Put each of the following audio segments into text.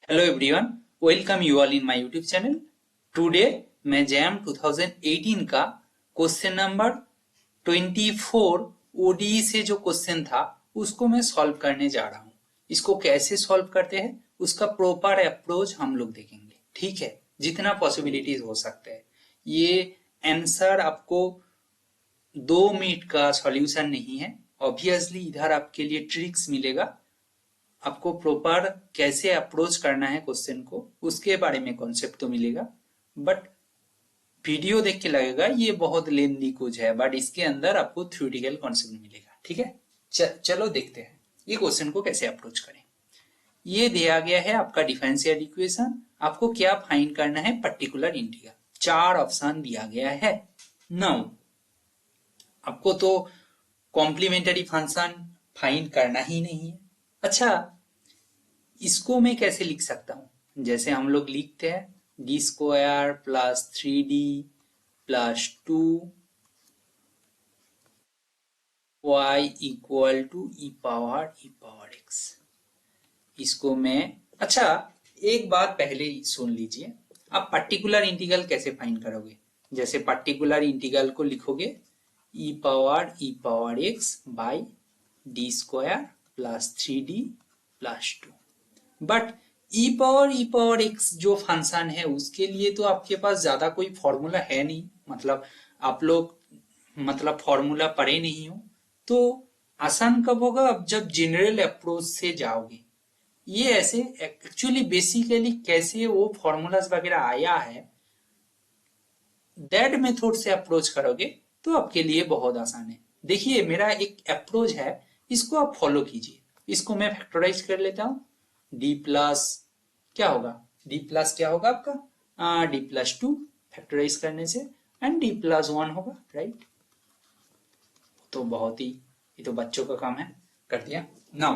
Hello everyone, welcome you all in my YouTube channel. Today मैं jam 2018 का question number 24 ODE से जो question था उसको मैं सॉल्व करने जा रहा हूँ। इसको कैसे सॉल्व करते हैं उसका प्रॉपर अप्रोच हम लोग देखेंगे, ठीक है। जितना पॉसिबिलिटीज हो सकते हैं। ये आंसर आपको 2 मिनट का सॉल्यूशन नहीं है। ऑब्वियसली इधर आपके लिए ट्रिक्स मिलेगा, आपको प्रॉपर कैसे अप्रोच करना है क्वेश्चन को उसके बारे में कॉन्सेप्ट तो मिलेगा। बट वीडियो देख के लगेगा ये बहुत लेंदी कुछ है, बट इसके अंदर आपको थ्योरेटिकल कॉन्सेप्ट मिलेगा, ठीक है। चलो देखते हैं ये क्वेश्चन को कैसे अप्रोच करें। ये दिया गया है आपका डिफरेंशियल इक्वेशन, आपको क्या फाइंड करना है, पर्टिकुलर इंटीग्रल। 4 ऑप्शन दिया गया है। नाउ आपको तो कॉम्प्लीमेंटरी फंक्शन फाइंड करना ही नहीं है। अच्छा, इसको मैं कैसे लिख सकता हूं, जैसे हम लोग लिखते हैं d² plus 3d plus 2y equal to e power x. इसको मैं, अच्छा एक बात पहले ही सुन लीजिए, आप पर्टिकुलर इंटीग्रल कैसे फाइंड करोगे। जैसे पर्टिकुलर इंटीग्रल को लिखोगे e power x by d² plus 3d plus 2। But e power x जो फंक्शन है उसके लिए तो आपके पास ज्यादा कोई फॉर्मूला है नहीं, मतलब आप लोग फॉर्मूला पढ़े नहीं हो। तो आसान कब होगा, अब जब जनरल अप्रोच से जाओगे। ये ऐसे एक्चुअली बेसिकली कैसे वो फॉर्मूलाज वगैरह आया है, दैट मेथड से अप्रोच करोगे तो आपके लिए बहुत आसान है। देखिए मेरा एक अप्रोच है, इसको आप फॉलो कीजिए। इसको मैं फैक्टराइज कर लेता हूं। डी प्लस क्या होगा, डी प्लस क्या होगा आपका d+2 फैक्टराइज करने से, एंड d+1 होगा, राइट। तो बहुत ही, ये तो बच्चों का काम है, कर दिया। नाउ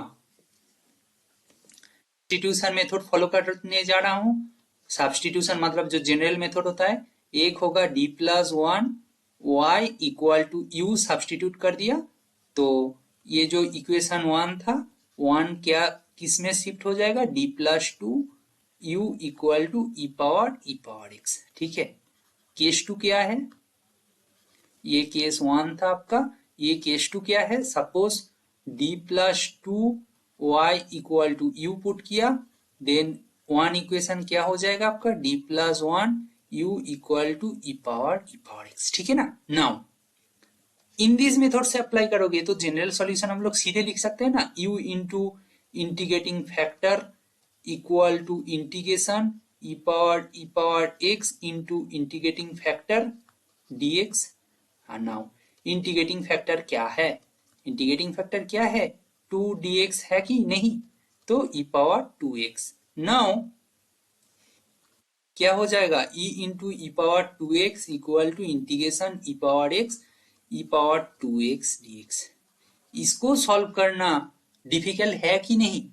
सब्स्टिट्यूशन मेथड फॉलो करने जा रहा हूं। सब्स्टिट्यूशन मतलब जो जनरल मेथड होता है, एक होगा d+1 y equal to u substitute कर दिया, तो ये जो इक्वेशन 1 था, 1 क्या किस में शिफ्ट हो जाएगा, d+2 u equal to e power x, ठीक है। केस 2 क्या है, ये केस 1 था आपका, ये केस 2 क्या है, suppose d+2 y equal to u put किया, देन 1 इक्वेशन क्या हो जाएगा आपका, d+1 u equal to e power x, ठीक है ना। नाउ इन दिस मेथड से अप्लाई करोगे तो जनरल सॉल्यूशन हम लोग सीधे लिख सकते हैं ना, u into integrating factor equal to integration e power x into integrating factor dx। हाँ, नाउ इंटीग्रेटिंग फैक्टर क्या है, इंटीग्रेटिंग फैक्टर क्या है, 2dx है कि नहीं, तो e⁻2x। नाउ क्या हो जाएगा, e into e⁻2x equal to integration e⁻2x dx। इसको सॉल्व करना डिफिकल्ट है कि नहीं,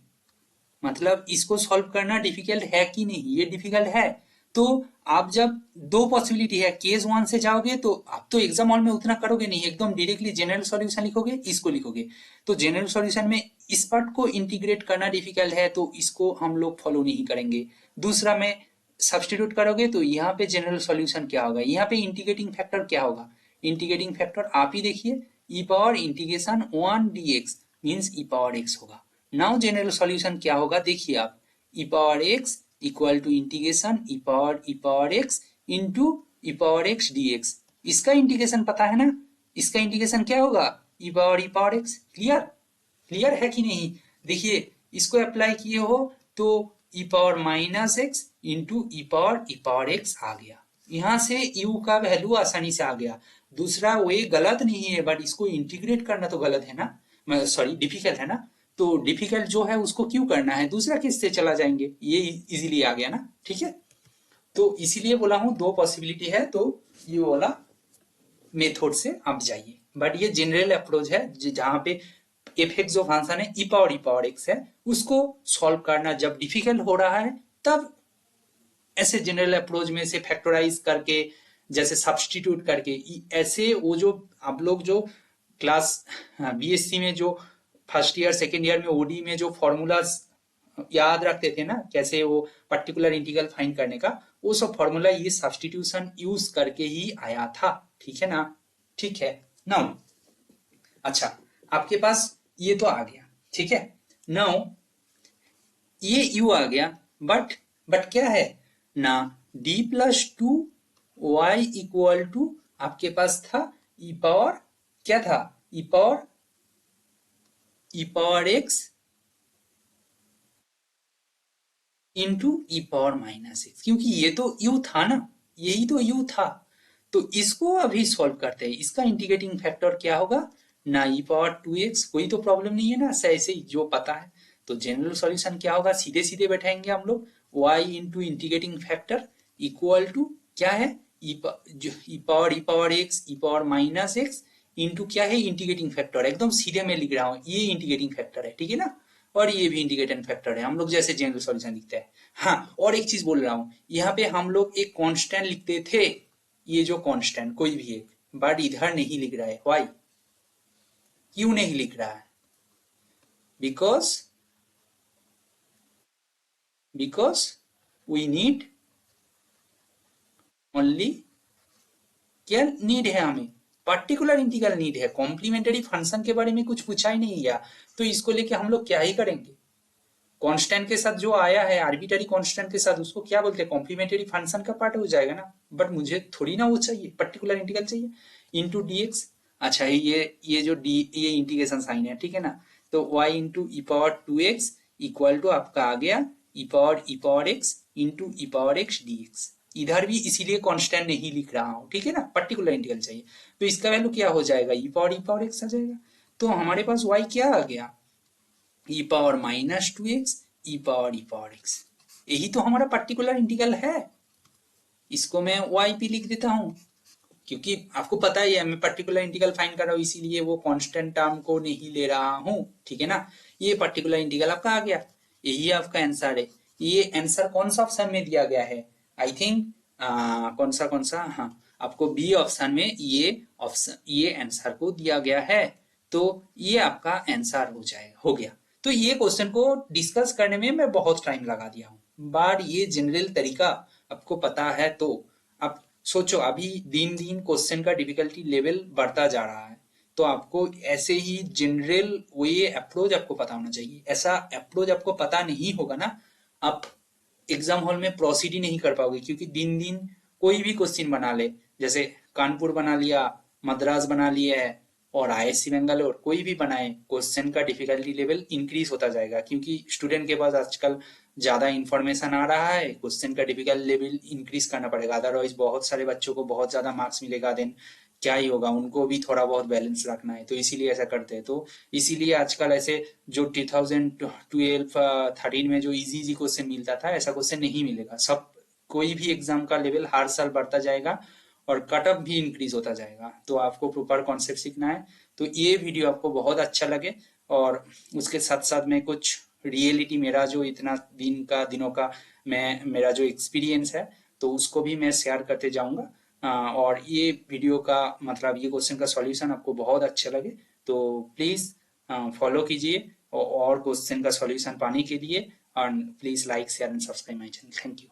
मतलब इसको सॉल्व करना डिफिकल्ट है कि नहीं, ये डिफिकल्ट है। तो आप जब दो पॉसिबिलिटी है, केस 1 से जाओगे तो आप तो एग्जाम हॉल में उतना करोगे नहीं, एकदम डायरेक्टली जनरल सॉल्यूशन लिखोगे, इसको लिखोगे। तो जनरल सॉल्यूशन में इस पार्ट को इंटीग्रेट करना डिफिकल्ट है, तो इसको हम लोग फॉलो नहीं करेंगे। दूसरा में सब्सटीट्यूट करोगे तो यहाँ पे जनरल सॉल्यूशन क्या होगा, यहाँ पे इंटीग्रेटिंग फैक्टर क्या होगा, इंटीग्रेटिंग फैक्टर आप ही देखिए, e power integration 1 dx means e power x होगा। नाउ जनरल सॉल्यूशन क्या होगा, देखिए आप, e power x equal to integration e power x into e power x dx। इसका इंटीग्रेशन पता है ना, इसका इंटीग्रेशन क्या होगा, e power x. Clear, clear है कि नहीं। देखिए इसको अप्लाई किए हो तो e power minus x into e power x आ गया, यहाँ से u का वैल्यू आसानी से आ गया। दूसरा वे गलत नहीं है, बट इसको इंटीग्रेट करना तो गलत है ना, सॉरी डिफिकल्ट है ना। तो डिफिकल्ट जो है उसको क्यों करना है, दूसरा केस से चला जाएंगे, ये इजीली आ गया ना, ठीक है। तो इसीलिए बोला हूं दो पॉसिबिलिटी है, तो ये वाला मेथड से आप जाइए। बट ये जनरल अप्रोच है जहां पे एफ एक्स जो फंक्शन है ई पावर एक्स है, उसको सॉल्व करना जब डिफिकल्ट हो रहा है तब ऐसे जनरल अप्रोच में से फैक्टराइज करके, जैसे सब्सटीट्यूट करके, ऐसे वो जो आप लोग जो क्लास बीएससी में जो फर्स्ट ईयर सेकेंड ईयर में ओडी में जो फॉर्मूलाज याद रखते थे ना कैसे वो पर्टिकुलर इंटीग्रल फाइंड करने का, वो सब फॉर्मूला ये सब्स्टिट्यूशन यूज करके ही आया था। ठीक है ना? ठीक है। नाउ अच्छा, आपके पास ये तो आ गया, ठीक है। नाउ ये u आ गया, बट क्या है ना, d+2y इक्वल टू आपके पास था e पावर, क्या था, e power x into e⁻⁻x, क्योंकि ये तो u था ना, यही तो u था। तो इसको अभी सॉल्व करते हैं। इसका इंटीग्रेटिंग फैक्टर क्या होगा ना, e⁻2x, कोई तो प्रॉब्लम नहीं है ना, ऐसे ही जो पता है। तो जनरल सॉल्यूशन क्या होगा, सीधे सीधे बैठाएंगे हम लोग, y into integrating factor equal to क्या है, e⁻x e⁻⁻x इंटू क्या है, इंटीग्रेटिंग फैक्टर, एकदम सीधे में लिख रहा हूँ, ये इंटीग्रेटिंग फैक्टर है, ठीक है ना। और ये भी इंटीग्रेटिंग फैक्टर है, हम लोग जैसे जनरल सॉल्यूशन लिखते हैं। हाँ, और एक चीज बोल रहा हूँ, यहाँ पे हम लोग एक कांस्टेंट लिखते थे, ये जो कांस्टेंट कोई भी एक, बट इधर नहीं लिख रहा है, व्हाई, क्यों नहीं लिख रहा है, बिकॉज वी नीड ओनली, क्या नीड है हमें, पर्टिकुलर इंटीग्रल नीड है, कॉम्प्लीमेंटरी फंक्शन के बारे में कुछ पूछा ही नहीं गया, तो इसको लेके हम लोग क्या ही करेंगे। कांस्टेंट के साथ जो आया है, आर्बिटरी कांस्टेंट के साथ, उसको क्या बोलते हैं, कॉम्प्लीमेंटरी फंक्शन का पार्ट हो जाएगा ना। बट मुझे थोड़ी ना वो चाहिए, पर्टिकुलर इंटीग्रल चाहिए, इंटू dx। अच्छा, ये जो डी, ये इंटीग्रेशन साइन है, ठीक है ना। तो y into e⁻2x equal to आपका आ गया e⁻x इंटू e⁻x dx। इधर भी इसीलिए कांस्टेंट नहीं लिख रहा हूं, ठीक है ना, पर्टिकुलर इंटीग्रल चाहिए। तो इसका वैल्यू क्या हो जाएगा, e⁻x आ जाएगा। तो हमारे पास y क्या आ गया, e⁻−2x e⁻x, यही तो हमारा पर्टिकुलर इंटीग्रल है। इसको मैं y p लिख देता हूं, क्योंकि आपको पता ही है मैं पर्टिकुलर इंटीग्रल फाइंड कर रहा हूं, इसीलिए वो कांस्टेंट टर्म को नहीं ले रहा हूं, ठीक है ना। ये पर्टिकुलर इंटीग्रल आपका आ गया, यही आपका आंसर है। ये आंसर कौन सा ऑप्शन में दिया गया है, आई थिंक कौन सा, हाँ, आपको बी ऑप्शन में ये ऑप्शन, ये आंसर को दिया गया है। तो ये आपका आंसर हो जाएगा, हो गया। तो ये क्वेश्चन को डिस्कस करने में मैं बहुत टाइम लगा दिया हूँ, बट ये जनरल तरीका आपको पता है। तो अब सोचो, अभी दिन दिन क्वेश्चन का डिफिकल्टी लेवल बढ़ता जा रहा है, तो आपको ऐसे ही जनरल वे अप्रोच आपको पता होना चाहिए। ऐसा अप्रोच आपको पता नहीं होगा ना, आप एग्जाम हॉल में प्रोसीड ही नहीं कर पाओगे, क्योंकि दिन दिन कोई भी क्वेश्चन बना ले, जैसे कानपुर बना लिया, मद्रास बना लिया है, और आईआईएससी बेंगलोर, कोई भी बनाए, क्वेश्चन का डिफिकल्टी लेवल इंक्रीज होता जाएगा, क्योंकि स्टूडेंट के पास आजकल ज्यादा इंफॉर्मेशन आ रहा है, क्वेश्चन का डिफिकल्ट लेवल इंक्रीज करना पड़ेगा, अदरवाइज बहुत सारे बच्चों को बहुत ज्यादा मार्क्स मिलेगा, देन क्या ही होगा, उनको भी थोड़ा बहुत बैलेंस रखना है, तो इसीलिए ऐसा करते हैं। तो इसीलिए आजकल ऐसे जो 2012-13 में जो इजी इजी क्वेश्चन मिलता था, ऐसा क्वेश्चन नहीं मिलेगा। सब, कोई भी एग्जाम का लेवल हर साल बढ़ता जाएगा, और कट ऑफ भी इंक्रीज होता जाएगा, तो आपको प्रॉपर कॉन्सेप्ट सीखना है। तो ये वीडियो आपको बहुत अच्छा लगे, और उसके साथ साथ में कुछ रियलिटी, मेरा जो इतना दिनों का मैं, मेरा जो एक्सपीरियंस है, तो उसको भी मैं शेयर करते जाऊंगा। और ये वीडियो का मतलब, ये क्वेश्चन का सॉल्यूशन आपको बहुत अच्छा लगे, तो प्लीज फॉलो कीजिए, और क्वेश्चन का सॉल्यूशन पाने के लिए, और please like share and subscribe my channel. Thank you.